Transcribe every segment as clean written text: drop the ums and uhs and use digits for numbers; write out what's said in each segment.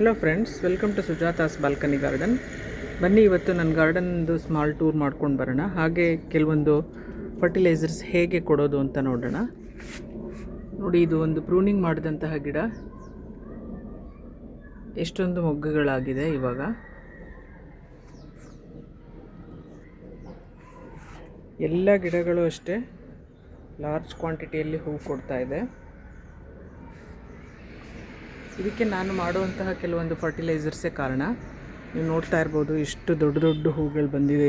Hello friends, welcome to Sujatha's balcony garden. ಬನ್ನಿ, ಇವತ್ತು ನನ್ನ ಗಾರ್ಡನ್ದು ಸ್ಮಾಲ್ ಟೂರ್ ಮಾಡ್ಕೊಂಡು ಬರೋಣ. ಹಾಗೆ ಕೆಲವೊಂದು ಫರ್ಟಿಲೈಸರ್ಸ್ ಹೇಗೆ ಕೊಡೋದು ಅಂತ ನೋಡೋಣ. ನೋಡಿ, ಇದು ಒಂದು ಪ್ರೂನಿಂಗ್ ಮಾಡಿದಂತಹ ಗಿಡ. ಎಷ್ಟೊಂದು ಮೊಗ್ಗುಗಳಾಗಿದೆ ಇವಾಗ. ಎಲ್ಲ ಗಿಡಗಳು ಅಷ್ಟೇ ಲಾರ್ಜ್ ಕ್ವಾಂಟಿಟಿಯಲ್ಲಿ ಹೂವು ಕೊಡ್ತಾ ಇದೆ. ಇದಕ್ಕೆ ನಾನು ಮಾಡುವಂತಹ ಕೆಲವೊಂದು ಫರ್ಟಿಲೈಸರ್ಸೇ ಕಾರಣ. ನೀವು ನೋಡ್ತಾ ಇರ್ಬೋದು, ಇಷ್ಟು ದೊಡ್ಡ ದೊಡ್ಡ ಹೂಗಳು ಬಂದಿದೆ.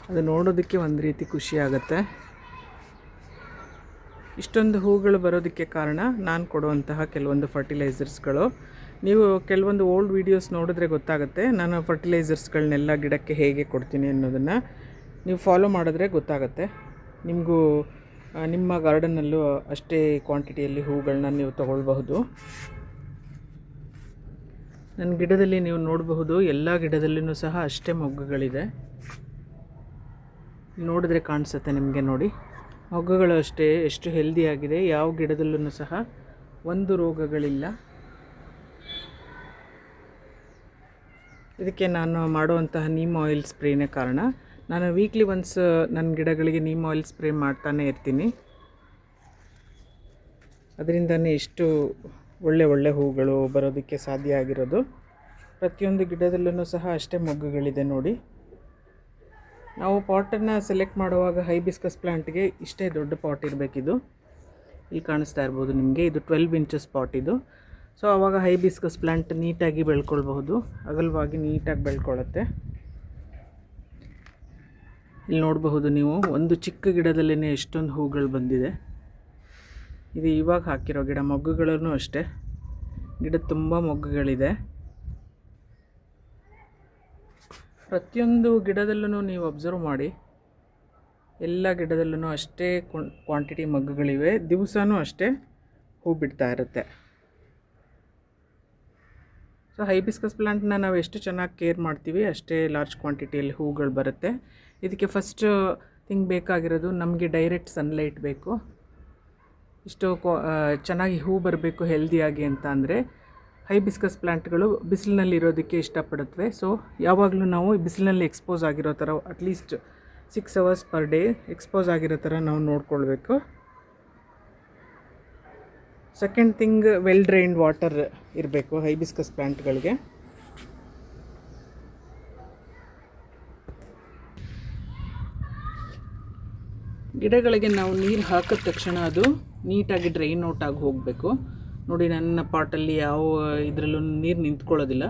ಅದು ನೋಡೋದಕ್ಕೆ ಒಂದು ರೀತಿ ಖುಷಿ ಆಗುತ್ತೆ. ಇಷ್ಟೊಂದು ಹೂಗಳು ಬರೋದಕ್ಕೆ ಕಾರಣ ನಾನು ಕೊಡುವಂತಹ ಕೆಲವೊಂದು ಫರ್ಟಿಲೈಸರ್ಸ್ಗಳು. ನೀವು ಕೆಲವೊಂದು ಓಲ್ಡ್ ವೀಡಿಯೋಸ್ ನೋಡಿದ್ರೆ ಗೊತ್ತಾಗುತ್ತೆ, ನಾನು ಫರ್ಟಿಲೈಸರ್ಸ್ಗಳನ್ನೆಲ್ಲ ಗಿಡಕ್ಕೆ ಹೇಗೆ ಕೊಡ್ತೀನಿ ಅನ್ನೋದನ್ನು ನೀವು ಫಾಲೋ ಮಾಡಿದ್ರೆ ಗೊತ್ತಾಗುತ್ತೆ. ನಿಮಗೂ ನಿಮ್ಮ ಗಾರ್ಡನ್ನಲ್ಲೂ ಅಷ್ಟೇ ಕ್ವಾಂಟಿಟಿಯಲ್ಲಿ ಹೂಗಳನ್ನ ನೀವು ತಗೊಳ್ಬಹುದು. ನನ್ನ ಗಿಡದಲ್ಲಿ ನೀವು ನೋಡಬಹುದು, ಎಲ್ಲ ಗಿಡದಲ್ಲೂ ಸಹ ಅಷ್ಟೇ ಮೊಗ್ಗುಗಳಿದೆ. ನೋಡಿದ್ರೆ ಕಾಣಿಸುತ್ತೆ ನಿಮಗೆ. ನೋಡಿ, ಮೊಗ್ಗುಗಳು ಅಷ್ಟೇ ಎಷ್ಟು ಹೆಲ್ದಿಯಾಗಿದೆ. ಯಾವ ಗಿಡದಲ್ಲೂ ಸಹ ಒಂದು ರೋಗಗಳಿಲ್ಲ. ಇದಕ್ಕೆ ನಾನು ಮಾಡುವಂತಹ ನೀಮ್ ಆಯಿಲ್ ಸ್ಪ್ರೇನೇ ಕಾರಣ. ನಾನು ವೀಕ್ಲಿ ಒನ್ಸ್ ನನ್ನ ಗಿಡಗಳಿಗೆ ನೀಮ್ ಆಯಿಲ್ ಸ್ಪ್ರೇ ಮಾಡ್ತಾನೆ ಇರ್ತೀನಿ. ಅದರಿಂದನೇ ಇಷ್ಟು ಒಳ್ಳೆ ಹೂಗಳು ಬರೋದಕ್ಕೆ ಸಾಧ್ಯ ಆಗಿರೋದು. ಪ್ರತಿಯೊಂದು ಗಿಡದಲ್ಲೂ ಸಹ ಅಷ್ಟೇ ಮೊಗ್ಗುಗಳಿದೆ. ನೋಡಿ, ನಾವು ಪಾಟನ್ನು ಸೆಲೆಕ್ಟ್ ಮಾಡುವಾಗ ಹೈಬಿಸ್ಕಸ್ ಪ್ಲಾಂಟ್ಗೆ ಇಷ್ಟೇ ದೊಡ್ಡ ಪಾಟ್ ಇರಬೇಕಿದು. ಇಲ್ಲಿ ಕಾಣಿಸ್ತಾ ಇರ್ಬೋದು ನಿಮಗೆ, ಇದು 12 ಇಂಚಸ್ ಪಾಟ್ ಇದು. ಸೊ ಆವಾಗ ಹೈಬಿಸ್ಕಸ್ ಪ್ಲಾಂಟ್ ನೀಟಾಗಿ ಬೆಳ್ಕೊಳ್ಬಹುದು, ಅಗಲವಾಗಿ ನೀಟಾಗಿ ಬೆಳ್ಕೊಳ್ಳುತ್ತೆ. ಇಲ್ಲಿ ನೋಡಬಹುದು ನೀವು, ಒಂದು ಚಿಕ್ಕ ಗಿಡದಲ್ಲೇ ಎಷ್ಟೊಂದು ಹೂಗಳು ಬಂದಿದೆ. ಇದು ಇವಾಗ ಹಾಕಿರೋ ಗಿಡ. ಮೊಗ್ಗುಗಳೂ ಅಷ್ಟೇ, ಗಿಡ ತುಂಬ ಮೊಗ್ಗುಗಳಿದೆ. ಪ್ರತಿಯೊಂದು ಗಿಡದಲ್ಲೂ ನೀವು ಅಬ್ಸರ್ವ್ ಮಾಡಿ, ಎಲ್ಲ ಗಿಡದಲ್ಲೂ ಅಷ್ಟೇ ಕ್ವಾಂಟಿಟಿ ಮೊಗ್ಗುಗಳಿವೆ. ದಿವಸವೂ ಅಷ್ಟೇ ಹೂ ಬಿಡ್ತಾ ಇರುತ್ತೆ. ಸೊ ಹೈಬಿಸ್ಕಸ್ ಪ್ಲಾಂಟ್ನ ನಾವು ಎಷ್ಟು ಚೆನ್ನಾಗಿ ಕೇರ್ ಮಾಡ್ತೀವಿ, ಅಷ್ಟೇ ಲಾರ್ಜ್ ಕ್ವಾಂಟಿಟಿಯಲ್ಲಿ ಹೂಗಳು ಬರುತ್ತೆ. ಇದಕ್ಕೆ ಫಸ್ಟ್ ಥಿಂಗ್ ಬೇಕಾಗಿರೋದು, ನಮಗೆ ಡೈರೆಕ್ಟ್ ಸನ್ಲೈಟ್ ಬೇಕು. ಇಷ್ಟು ಚೆನ್ನಾಗಿ ಹೂ ಬರಬೇಕು ಹೆಲ್ದಿಯಾಗಿ ಅಂತ ಅಂದರೆ ಹೈಬಿಸ್ಕಸ್ ಪ್ಲಾಂಟ್ಗಳು ಬಿಸಿಲಿನಲ್ಲಿ ಇರೋದಕ್ಕೆ ಇಷ್ಟಪಡುತ್ತವೆ. ಸೊ ಯಾವಾಗಲೂ ನಾವು ಬಿಸಿಲಿನಲ್ಲಿ ಎಕ್ಸ್ಪೋಸ್ ಆಗಿರೋ ಥರ at least 6 hours per day expose ಆಗಿರೋ ಥರ ನಾವು ನೋಡ್ಕೊಳ್ಬೇಕು. Second thing, well drained water ಇರಬೇಕು ಹೈಬಿಸ್ಕಸ್ ಪ್ಲಾಂಟ್ಗಳಿಗೆ. ಗಿಡಗಳಿಗೆ ನಾವು ನೀರು ಹಾಕಿದ ತಕ್ಷಣ ಅದು ನೀಟಾಗಿ ಡ್ರೈನ್ ಔಟ್ ಆಗಿ ಹೋಗಬೇಕು. ನೋಡಿ, ನನ್ನ ಪಾಟಲ್ಲಿ ಯಾವ ಇದರಲ್ಲೂ ನೀರು ನಿಂತ್ಕೊಳ್ಳೋದಿಲ್ಲ,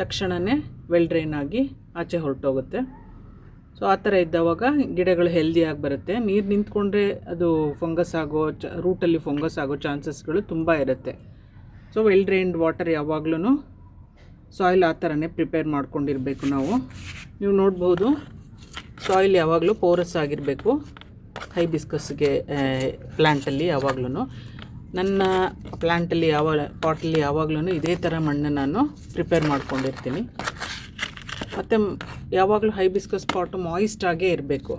ತಕ್ಷಣವೇ ವೆಲ್ ಡ್ರೈನ್ ಆಗಿ ಆಚೆ ಹೊರಟೋಗುತ್ತೆ. ಸೊ ಆ ಥರ ಇದ್ದವಾಗ ಗಿಡಗಳು ಹೆಲ್ದಿಯಾಗಿ ಬರುತ್ತೆ. ನೀರು ನಿಂತ್ಕೊಂಡ್ರೆ ಅದು ಫಂಗಸ್ ಆಗೋ ರೂಟಲ್ಲಿ ಫಂಗಸ್ ಆಗೋ ಚಾನ್ಸಸ್ಗಳು ತುಂಬ ಇರುತ್ತೆ. ಸೊ ವೆಲ್ ಡ್ರೈನ್ಡ್ ವಾಟರ್ ಯಾವಾಗಲೂ ಸಾಯಿಲ್ ಆ ಥರನೇ ಪ್ರಿಪೇರ್ ಮಾಡ್ಕೊಂಡಿರಬೇಕು ನಾವು. ನೀವು ನೋಡ್ಬೋದು, ಸಾಯಿಲ್ ಯಾವಾಗಲೂ ಪೋರಸ್ ಆಗಿರಬೇಕು ಹೈಬಿಸ್ಕಸ್ಗೆ ಪ್ಲ್ಯಾಂಟಲ್ಲಿ. ಯಾವಾಗಲೂ ನನ್ನ ಪ್ಲ್ಯಾಂಟಲ್ಲಿ ಪಾಟಲ್ಲಿ ಯಾವಾಗಲೂ ಇದೇ ಥರ ಮಣ್ಣು ನಾನು ಪ್ರಿಪೇರ್ ಮಾಡ್ಕೊಂಡಿರ್ತೀನಿ. ಮತ್ತು ಯಾವಾಗಲೂ ಹೈಬಿಸ್ಕಸ್ ಪಾಟು ಮಾಯಿಸ್ಟ್ ಆಗೇ ಇರಬೇಕು.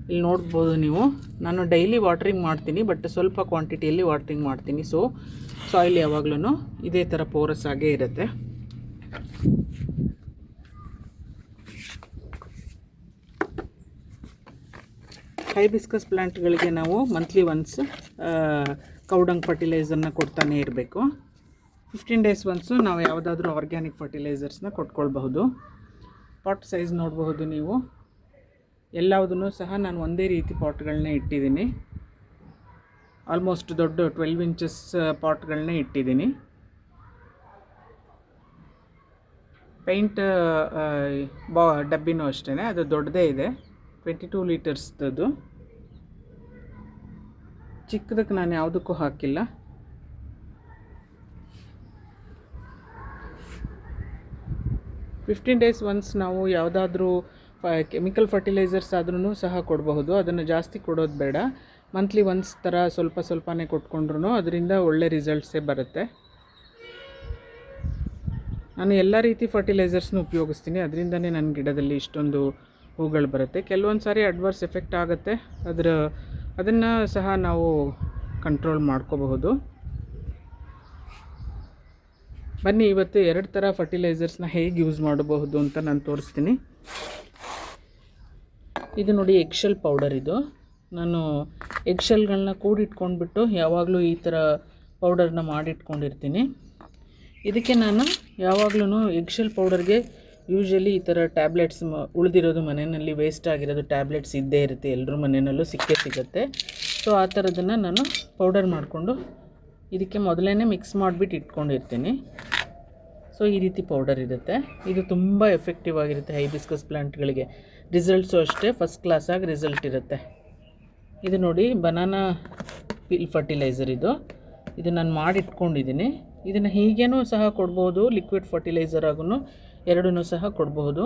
ಇಲ್ಲಿ ನೋಡ್ಬೋದು ನೀವು, ನಾನು ಡೈಲಿ ವಾಟ್ರಿಂಗ್ ಮಾಡ್ತೀನಿ, ಬಟ್ ಸ್ವಲ್ಪ ಕ್ವಾಂಟಿಟಿಯಲ್ಲಿ ವಾಟ್ರಿಂಗ್ ಮಾಡ್ತೀನಿ. ಸೊ ಸಾಯಿಲ್ ಯಾವಾಗಲೂ ಇದೇ ಥರ ಪೋರಸ್ ಆಗೇ ಇರುತ್ತೆ. ಹೈಬಿಸ್ಕಸ್ ಪ್ಲ್ಯಾಂಟ್ಗಳಿಗೆ ನಾವು ಮಂತ್ಲಿ ಒನ್ಸ್ ಕೌಡಂಗ್ ಫರ್ಟಿಲೈಸರ್ನ ಕೊಡ್ತಾನೆ ಇರಬೇಕು. 15 days ಒನ್ಸು ನಾವು ಯಾವುದಾದ್ರೂ ಆರ್ಗ್ಯಾನಿಕ್ ಫರ್ಟಿಲೈಸರ್ಸ್ನ ಕೊಟ್ಕೊಳ್ಬಹುದು. ಪಾಟ್ ಸೈಜ್ ನೋಡಬಹುದು ನೀವು, ಎಲ್ಲವುದನ್ನು ಸಹ ನಾನು ಒಂದೇ ರೀತಿ ಪಾಟ್ಗಳನ್ನೇ ಇಟ್ಟಿದ್ದೀನಿ. ಆಲ್ಮೋಸ್ಟ್ ದೊಡ್ಡ 12 ಇಂಚಸ್ ಪಾಟ್ಗಳನ್ನೇ ಇಟ್ಟಿದ್ದೀನಿ. ಪೇಂಟ್ ಡಬ್ಬಿನೂ ಅಷ್ಟೇ, ಅದು ದೊಡ್ಡದೇ ಇದೆ, 22 ಲೀಟರ್ಸ್ದು. ಚಿಕ್ಕದಕ್ಕೆ ನಾನು ಯಾವುದಕ್ಕೂ ಹಾಕಿಲ್ಲ. ಫಿಫ್ಟೀನ್ ಡೇಸ್ ಒನ್ಸ್ ನಾವು ಯಾವುದಾದ್ರೂ ಕೆಮಿಕಲ್ ಫರ್ಟಿಲೈಸರ್ಸ್ ಆದ್ರೂ ಸಹ ಕೊಡಬಹುದು. ಅದನ್ನು ಜಾಸ್ತಿ ಕೊಡೋದು ಬೇಡ. ಮಂತ್ಲಿ ಒನ್ಸ್ ಥರ ಸ್ವಲ್ಪನೇ ಕೊಟ್ಕೊಂಡ್ರೂ ಅದರಿಂದ ಒಳ್ಳೆ ರಿಸಲ್ಟ್ಸೇ ಬರುತ್ತೆ. ನಾನು ಎಲ್ಲ ರೀತಿ ಫರ್ಟಿಲೈಸರ್ಸ್ನೂ ಉಪಯೋಗಿಸ್ತೀನಿ, ಅದರಿಂದನೇ ನನ್ನ ಗಿಡದಲ್ಲಿ ಇಷ್ಟೊಂದು ಹೂಗಳು ಬರುತ್ತೆ. ಕೆಲವೊಂದು ಸಾರಿ ಅಡ್ವರ್ಸ್ ಎಫೆಕ್ಟ್ ಆಗುತ್ತೆ, ಅದನ್ನು ಸಹ ನಾವು ಕಂಟ್ರೋಲ್ ಮಾಡ್ಕೋಬಹುದು. ಬನ್ನಿ ಇವತ್ತು 2 ಥರ ಫರ್ಟಿಲೈಸರ್ಸ್ನ ಹೇಗೆ ಯೂಸ್ ಮಾಡಬಹುದು ಅಂತ ನಾನು ತೋರಿಸ್ತೀನಿ. ಇದು ನೋಡಿ ಎಗ್ಶೆಲ್ ಪೌಡರ್. ಇದು ನಾನು ಎಗ್ಶೆಲ್ಗಳನ್ನ ಕೂಡಿಟ್ಕೊಂಡ್ಬಿಟ್ಟು ಯಾವಾಗಲೂ ಈ ಥರ ಪೌಡರ್ನ ಮಾಡಿಟ್ಕೊಂಡಿರ್ತೀನಿ. ಇದಕ್ಕೆ ನಾನು ಯಾವಾಗಲೂ ಎಗ್ಶೆಲ್ ಪೌಡರ್ಗೆ ಯೂಶ್ವಲಿ ಈ ಥರ ಟ್ಯಾಬ್ಲೆಟ್ಸ್ ಉಳಿದಿರೋದು ಮನೆಯಲ್ಲಿ ವೇಸ್ಟ್ ಆಗಿರೋದು ಟ್ಯಾಬ್ಲೆಟ್ಸ್ ಇದ್ದೇ ಇರುತ್ತೆ, ಎಲ್ಲರ ಮನೆಯಲ್ಲೂ ಸಿಗುತ್ತೆ. ಸೊ ಆ ಥರದನ್ನು ನಾನು ಪೌಡರ್ ಮಾಡಿಕೊಂಡು ಇದಕ್ಕೆ ಮೊದಲೇ ಮಿಕ್ಸ್ ಮಾಡಿಬಿಟ್ಟು ಇಟ್ಕೊಂಡಿರ್ತೀನಿ. ಸೊ ಈ ರೀತಿ ಪೌಡರ್ ಇರುತ್ತೆ. ಇದು ತುಂಬ ಎಫೆಕ್ಟಿವ್ ಆಗಿರುತ್ತೆ ಹೈಬಿಸ್ಕಸ್ ಪ್ಲ್ಯಾಂಟ್ಗಳಿಗೆ. ರಿಸಲ್ಟ್ಸು ಅಷ್ಟೇ ಫಸ್ಟ್ ಕ್ಲಾಸಾಗಿ ರಿಸಲ್ಟ್ ಇರುತ್ತೆ. ಇದು ನೋಡಿ ಬನಾನಾ ಪೀಲ್ ಫರ್ಟಿಲೈಸರ್. ಇದು ನಾನು ಮಾಡಿಟ್ಕೊಂಡಿದ್ದೀನಿ. ಇದನ್ನು ಹೀಗೇನೂ ಸಹ ಕೊಡ್ಬೋದು, ಲಿಕ್ವಿಡ್ ಫರ್ಟಿಲೈಸರ್ ಆಗೂ ಎರಡೂ ಸಹ ಕೊಡಬಹುದು.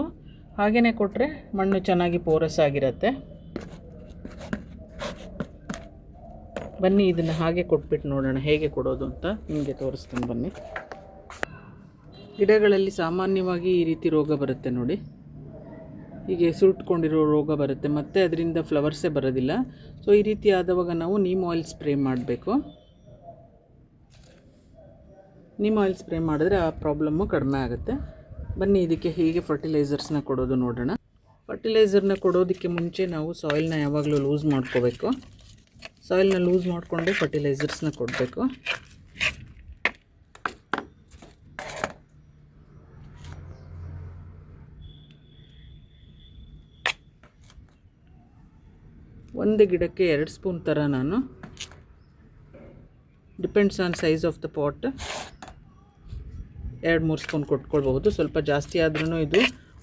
ಹಾಗೆಯೇ ಕೊಟ್ಟರೆ ಮಣ್ಣು ಚೆನ್ನಾಗಿ ಪೋರಸ್ ಆಗಿರುತ್ತೆ. ಬನ್ನಿ ಇದನ್ನು ಹಾಗೆ ಕೊಟ್ಬಿಟ್ಟು ನೋಡೋಣ ಹೇಗೆ ಕೊಡೋದು ಅಂತ ನಿಮಗೆ ತೋರಿಸ್ತೀನಿ ಬನ್ನಿ. ಗಿಡಗಳಲ್ಲಿ ಸಾಮಾನ್ಯವಾಗಿ ಈ ರೀತಿ ರೋಗ ಬರುತ್ತೆ ನೋಡಿ, ಹೀಗೆ ಸುಟ್ಕೊಂಡಿರೋ ರೋಗ ಬರುತ್ತೆ, ಮತ್ತು ಅದರಿಂದ ಫ್ಲವರ್ಸೇ ಬರೋದಿಲ್ಲ. ಸೊ ಈ ರೀತಿ ಆದವಾಗ ನಾವು ನೀಮ್ ಆಯಿಲ್ ಸ್ಪ್ರೇ ಮಾಡಬೇಕು. ನೀಮ್ ಆಯಿಲ್ ಸ್ಪ್ರೇ ಮಾಡಿದ್ರೆ ಆ ಪ್ರಾಬ್ಲಮ್ಮು ಕಡಿಮೆ ಆಗುತ್ತೆ. ಬನ್ನಿ ಇದಕ್ಕೆ ಹೇಗೆ ಫರ್ಟಿಲೈಸರ್ಸ್ನ ಕೊಡೋದು ನೋಡೋಣ. ಫರ್ಟಿಲೈಸರ್ನ ಕೊಡೋದಕ್ಕೆ ಮುಂಚೆ ನಾವು ಸಾಯಿಲ್ನ ಯಾವಾಗಲೂ ಲೂಸ್ ಮಾಡ್ಕೋಬೇಕು. ಸಾಯಿಲ್ನ ಲೂಸ್ ಮಾಡಿಕೊಂಡೆ ಫರ್ಟಿಲೈಸರ್ಸ್ನ ಕೊಡಬೇಕು. ಒಂದು ಗಿಡಕ್ಕೆ 2 ಸ್ಪೂನ್ ಥರ ನಾನು, depends on size of the pot, 2-3 spoon ಕೊಟ್ಕೊಳ್ಬಹುದು. ಸ್ವಲ್ಪ ಜಾಸ್ತಿ ಆದ್ರೂ ಇದು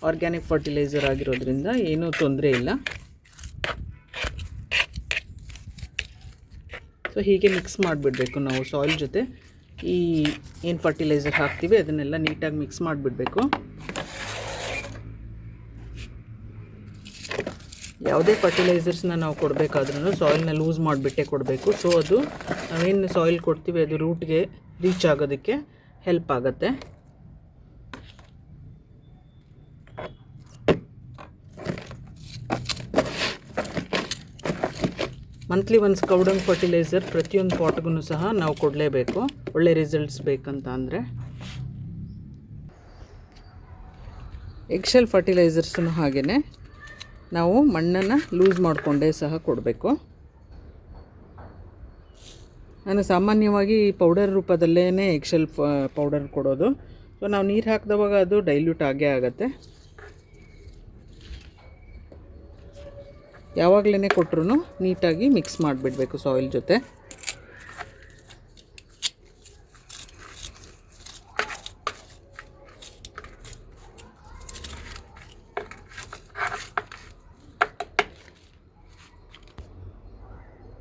ಆರ್ಗ್ಯಾನಿಕ್ ಫರ್ಟಿಲೈಸರ್ ಆಗಿರೋದ್ರಿಂದ ಏನೂ ತೊಂದರೆ ಇಲ್ಲ. ಸೊ ಹೀಗೆ ಮಿಕ್ಸ್ ಮಾಡಿಬಿಡಬೇಕು ನಾವು ಸಾಯಿಲ್ ಜೊತೆ. ಈ ಏನು ಫರ್ಟಿಲೈಸರ್ ಹಾಕ್ತೀವಿ ಅದನ್ನೆಲ್ಲ ನೀಟಾಗಿ ಮಿಕ್ಸ್ ಮಾಡಿಬಿಡಬೇಕು. ಯಾವುದೇ ಫರ್ಟಿಲೈಸರ್ಸ್ನ ನಾವು ಕೊಡಬೇಕಾದ್ರೂ ಸಾಯಿಲ್ನ ಲೂಸ್ ಮಾಡಿಬಿಟ್ಟೆ ಕೊಡಬೇಕು. ಸೊ ಅದು ನಾವೇನು ಸಾಯಿಲ್ ಕೊಡ್ತೀವಿ ಅದು ರೂಟ್ಗೆ ರೀಚ್ ಆಗೋದಕ್ಕೆ ಹೆಲ್ಪ್ ಆಗುತ್ತೆ. ಮಂತ್ಲಿ ಒನ್ಸ್ ಕೌಡಂಗ್ ಫರ್ಟಿಲೈಸರ್ ಪ್ರತಿಯೊಂದು ಪಾಟ್ಗೂ ಸಹ ನಾವು ಕೊಡಲೇಬೇಕು, ಒಳ್ಳೆ ರಿಸಲ್ಟ್ಸ್ ಬೇಕಂತ ಅಂದರೆ. ಎಗ್ಶೆಲ್ ಫರ್ಟಿಲೈಸರ್ಸನ್ನು ಹಾಗೆಯೇ ನಾವು ಮಣ್ಣನ್ನು ಲೂಸ್ ಮಾಡಿಕೊಂಡೇ ಸಹ ಕೊಡಬೇಕು. ನಾನು ಸಾಮಾನ್ಯವಾಗಿ ಪೌಡರ್ ರೂಪದಲ್ಲೇ ಎಗ್ಶೆಲ್ ಪೌಡರ್ ಕೊಡೋದು. ಸೊ ನಾವು ನೀರು ಹಾಕಿದವಾಗ ಅದು ಡೈಲ್ಯೂಟ್ ಆಗೇ ಆಗುತ್ತೆ. ಯಾವಾಗಲೇ ಕೊಟ್ಟರು ನೀಟಾಗಿ ಮಿಕ್ಸ್ ಮಾಡಿಬಿಡಬೇಕು ಸಾಯಿಲ್ ಜೊತೆ.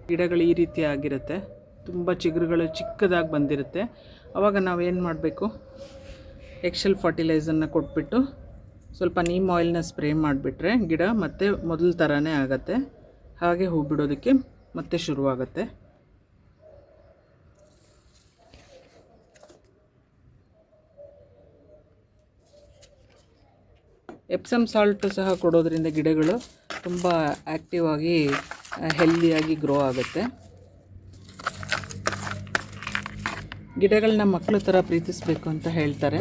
ಗಿಡಗಳು ಈ ರೀತಿ ಆಗಿರುತ್ತೆ, ತುಂಬ ಚಿಗುರುಗಳು ಚಿಕ್ಕದಾಗಿ ಬಂದಿರುತ್ತೆ. ಆವಾಗ ನಾವೇನು ಮಾಡಬೇಕು, ಎಗ್ಶೆಲ್ ಫರ್ಟಿಲೈಸರ್ನ ಕೊಟ್ಬಿಟ್ಟು ಸ್ವಲ್ಪ ನೀಮ್ ಆಯಿಲ್ನ ಸ್ಪ್ರೇ ಮಾಡಿಬಿಟ್ರೆ ಗಿಡ ಮತ್ತೆ ಮೊದಲ ಥರನೇ ಆಗುತ್ತೆ. ಹಾಗೆ ಹೂ ಬಿಡೋದಕ್ಕೆ ಮತ್ತೆ ಶುರುವಾಗುತ್ತೆ. ಎಪ್ಸಮ್ ಸಾಲ್ಟ್ ಸಹ ಕೊಡೋದ್ರಿಂದ ಗಿಡಗಳು ತುಂಬ ಆ್ಯಕ್ಟಿವ್ ಆಗಿ ಹೆಲ್ದಿಯಾಗಿ ಗ್ರೋ ಆಗುತ್ತೆ. ಗಿಡಗಳನ್ನ ಮಕ್ಕಳ ಥರ ಪ್ರೀತಿಸಬೇಕು ಅಂತ ಹೇಳ್ತಾರೆ.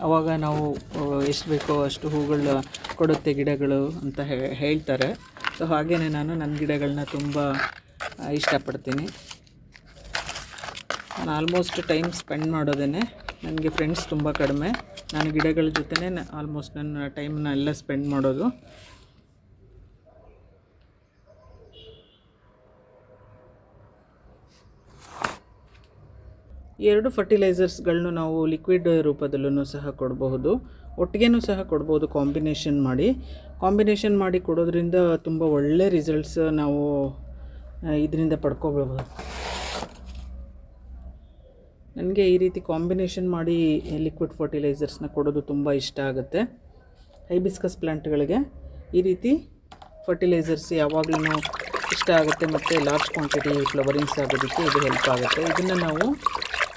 ಆವಾಗ ನಾವು ಎಷ್ಟು ಬೇಕೋ ಅಷ್ಟು ಹೂಗಳು ಕೊಡುತ್ತೆ ಗಿಡಗಳು ಅಂತ ಹೇಳ್ತಾರೆ. ಸೊ ಹಾಗೆಯೇ ನಾನು ನನ್ನ ಗಿಡಗಳನ್ನ ತುಂಬ ಇಷ್ಟಪಡ್ತೀನಿ. ನಾನು ಆಲ್ಮೋಸ್ಟ್ ಟೈಮ್ ಸ್ಪೆಂಡ್ ಮಾಡೋದೇ, ನನಗೆ ಫ್ರೆಂಡ್ಸ್ ತುಂಬ ಕಡಿಮೆ. ನಾನು ಗಿಡಗಳ ಜೊತೆನೇ ಆಲ್ಮೋಸ್ಟ್ ನನ್ನ ಟೈಮನ್ನ ಎಲ್ಲ ಸ್ಪೆಂಡ್ ಮಾಡೋದು. ಈ 2 ಫರ್ಟಿಲೈಸರ್ಸ್ಗಳನ್ನು ನಾವು ಲಿಕ್ವಿಡ್ ರೂಪದಲ್ಲೂ ಸಹ ಕೊಡಬಹುದು, ಒಟ್ಟಿಗೆನೂ ಸಹ ಕೊಡ್ಬೋದು. ಕಾಂಬಿನೇಷನ್ ಮಾಡಿ ಕೊಡೋದ್ರಿಂದ ತುಂಬ ಒಳ್ಳೆ ರಿಸಲ್ಟ್ಸ್ ನಾವು ಇದರಿಂದ ಪಡ್ಕೋಬಹುದು. ನನಗೆ ಈ ರೀತಿ ಕಾಂಬಿನೇಷನ್ ಮಾಡಿ ಲಿಕ್ವಿಡ್ ಫರ್ಟಿಲೈಸರ್ಸ್ನ ಕೊಡೋದು ತುಂಬ ಇಷ್ಟ ಆಗುತ್ತೆ. ಹೈಬಿಸ್ಕಸ್ ಪ್ಲ್ಯಾಂಟ್ಗಳಿಗೆ ಈ ರೀತಿ ಫರ್ಟಿಲೈಸರ್ಸ್ ಯಾವಾಗಲೂ ಇಷ್ಟ ಆಗುತ್ತೆ, ಮತ್ತು ಲಾರ್ಜ್ ಕ್ವಾಂಟಿಟಿ ಫ್ಲವರಿಂಗ್ಸ್ ಆಗೋದಕ್ಕೆ ಇದು ಹೆಲ್ಪ್ ಆಗುತ್ತೆ. ಇದನ್ನು ನಾವು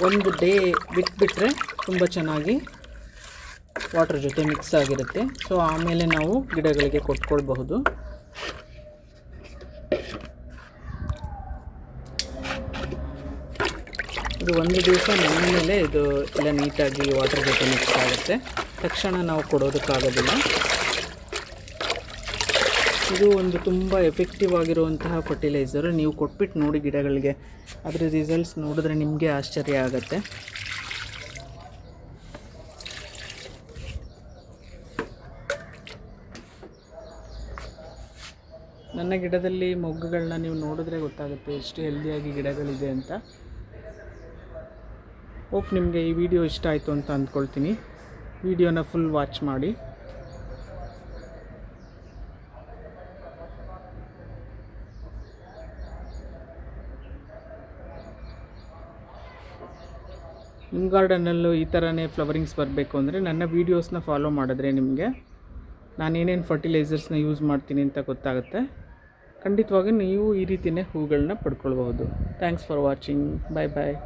ಒಂದು ಡೇ ಬಿಟ್ಬಿಟ್ರೆ ತುಂಬ ಚೆನ್ನಾಗಿ ವಾಟರ್ ಜೊತೆ ಮಿಕ್ಸ್ ಆಗಿರುತ್ತೆ. ಸೊ ಆಮೇಲೆ ನಾವು ಗಿಡಗಳಿಗೆ ಕೊಟ್ಕೊಳ್ಬಹುದು. ಇದು ಒಂದು ದಿವಸ ಮೇಲೆ ಇದು ಎಲ್ಲ ನೀಟಾಗಿ ವಾಟರ್ ಜೊತೆ ಮಿಕ್ಸ್ ಆಗುತ್ತೆ. ತಕ್ಷಣ ನಾವು ಕೊಡೋದಕ್ಕಾಗೋದಿಲ್ಲ. ಇದು ಒಂದು ತುಂಬ ಎಫೆಕ್ಟಿವ್ ಆಗಿರುವಂತಹ ಫರ್ಟಿಲೈಸರು. ನೀವು ಕೊಟ್ಬಿಟ್ಟು ನೋಡಿ ಗಿಡಗಳಿಗೆ, ಅದರ ರಿಸಲ್ಟ್ಸ್ ನೋಡಿದ್ರೆ ನಿಮಗೆ ಆಶ್ಚರ್ಯ ಆಗುತ್ತೆ. ನನ್ನ ಗಿಡದಲ್ಲಿ ಮೊಗ್ಗುಗಳನ್ನ ನೀವು ನೋಡಿದ್ರೆ ಗೊತ್ತಾಗುತ್ತೆ ಎಷ್ಟು ಹೆಲ್ದಿಯಾಗಿ ಗಿಡಗಳಿದೆ ಅಂತ. ಹೋಪ್ ನಿಮಗೆ ಈ ವಿಡಿಯೋ ಇಷ್ಟ ಆಯಿತು ಅಂತ ಅಂದ್ಕೊಳ್ತೀನಿ. ವಿಡಿಯೋನ ಫುಲ್ ವಾಚ್ ಮಾಡಿ. ನಿಮ್ಮ ಗಾರ್ಡನಲ್ಲೂ ಈ ಥರನೇ ಫ್ಲವರಿಂಗ್ಸ್ ಬರಬೇಕು ಅಂದರೆ ನನ್ನ ವೀಡಿಯೋಸ್ನ ಫಾಲೋ ಮಾಡಿದ್ರೆ ನಿಮಗೆ ನಾನೇನೇನು ಫರ್ಟಿಲೈಸರ್ಸ್ನ ಯೂಸ್ ಮಾಡ್ತೀನಿ ಅಂತ ಗೊತ್ತಾಗುತ್ತೆ. ಖಂಡಿತವಾಗಿ ನೀವು ಈ ರೀತಿಯೇ ಹೂಗಳನ್ನ ಪಡ್ಕೊಳ್ಬಹುದು. Thanks for watching. Bye bye.